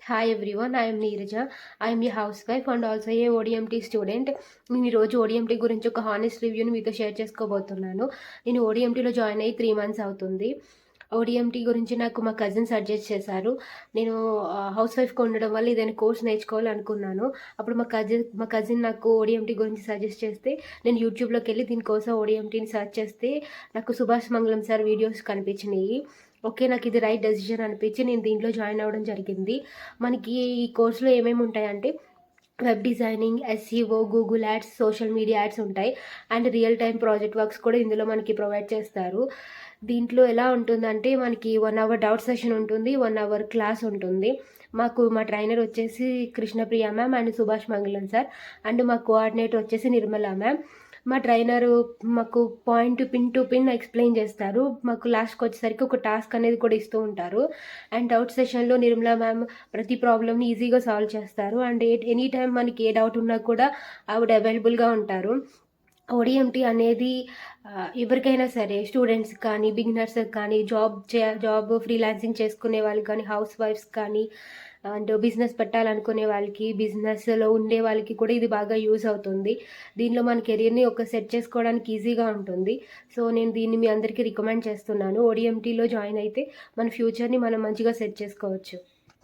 Hi everyone, I am Neeraja. I am a housewife and also a ODMT student. నేను ఈరోజు ODMT గురించి ఒక honest రివ్యూని మీతో share చేసుకోబోతున్నాను. నేను ఓడిఎంటీలో జాయిన్ అయ్యి 3 మంత్స్ అవుతుంది. ఓడిఎంటీ గురించి నాకు మా కజిన్ సజెస్ట్ చేశారు. నేను హౌస్ వైఫ్‌గా ఉండడం వల్ల ఏదైనా కోర్స్ నేర్చుకోవాలనుకున్నాను. అప్పుడు మా కజిన్ నాకు ఓడిఎంటీ గురించి సజెస్ట్ చేస్తే నేను యూట్యూబ్‌లోకెళ్ళి దీనికోసం ఓడిఎంటీని సెర్చ్ చేస్తే నాకు సుభాష్ మంగళం సార్ వీడియోస్ కనిపించినియి. ఓకే. నాకిది రైట్ డెసిషన్ అనిపించి నేను దీంట్లో జాయిన్ అవ్వడం జరిగింది. మనకి ఈ కోర్స్‌లో ఏమేమి ఉంటాయంటే web designing, SEO, Google ads, social media ads ఉంటాయి. And real time project works కూడా ఇందులో మనకి ప్రొవైడ్ చేస్తారు. దీంట్లో ఎలా ఉంటుందంటే మనకి 1 అవర్ డౌట్ సెషన్ ఉంటుంది. 1 అవర్ క్లాస్ ఉంటుంది. మా ట్రైనర్ వచ్చేసి కృష్ణప్రియ మ్యామ్ అండ్ సుభాష్ మంగళం సార్. అండ్ మా కోఆర్డినేటర్ వచ్చేసి నిర్మల మ్యామ్. మా ట్రైనరు మాకు పిన్ టు పిన్ ఎక్స్‌ప్లెయిన్ చేస్తారు. మాకు లాస్ట్‌కొచ్చేసరికి ఒక టాస్క్ అనేది కూడా ఇస్తూ ఉంటారు. అండ్ డౌట్ సెషన్‌లో నిర్మలా మ్యామ్ ప్రతి ప్రాబ్లమ్‌ని ఈజీగా సాల్వ్ చేస్తారు. అండ్ ఎనీ టైమ్ మనకి ఏ డౌట్ ఉన్నా కూడా ఆవిడ అవైలబుల్‌గా ఉంటారు. ఓడిఎంటీ అనేది ఎవరికైనా సరే స్టూడెంట్స్‌కి కానీ, బిగినర్స్‌కి కానీ, జాబ్ ఫ్రీలాన్సింగ్ చేసుకునే వాళ్ళకి కానీ, హౌస్ వైఫ్స్ కానీ అండ్ బిజినెస్ పెట్టాలనుకునే వాళ్ళకి, బిజినెస్‌లో ఉండే వాళ్ళకి కూడా ఇది బాగా యూజ్ అవుతుంది. దీనిలో మన కెరియర్‌ని సెట్ చేసుకోవడానికి ఈజీగా ఉంటుంది. సో, నేను దీన్ని మీ అందరికీ రికమెండ్ చేస్తున్నాను. ఓడిఎంటీలో జాయిన్ అయితే మన ఫ్యూచర్‌ని మనం మంచిగా సెట్ చేసుకోవచ్చు.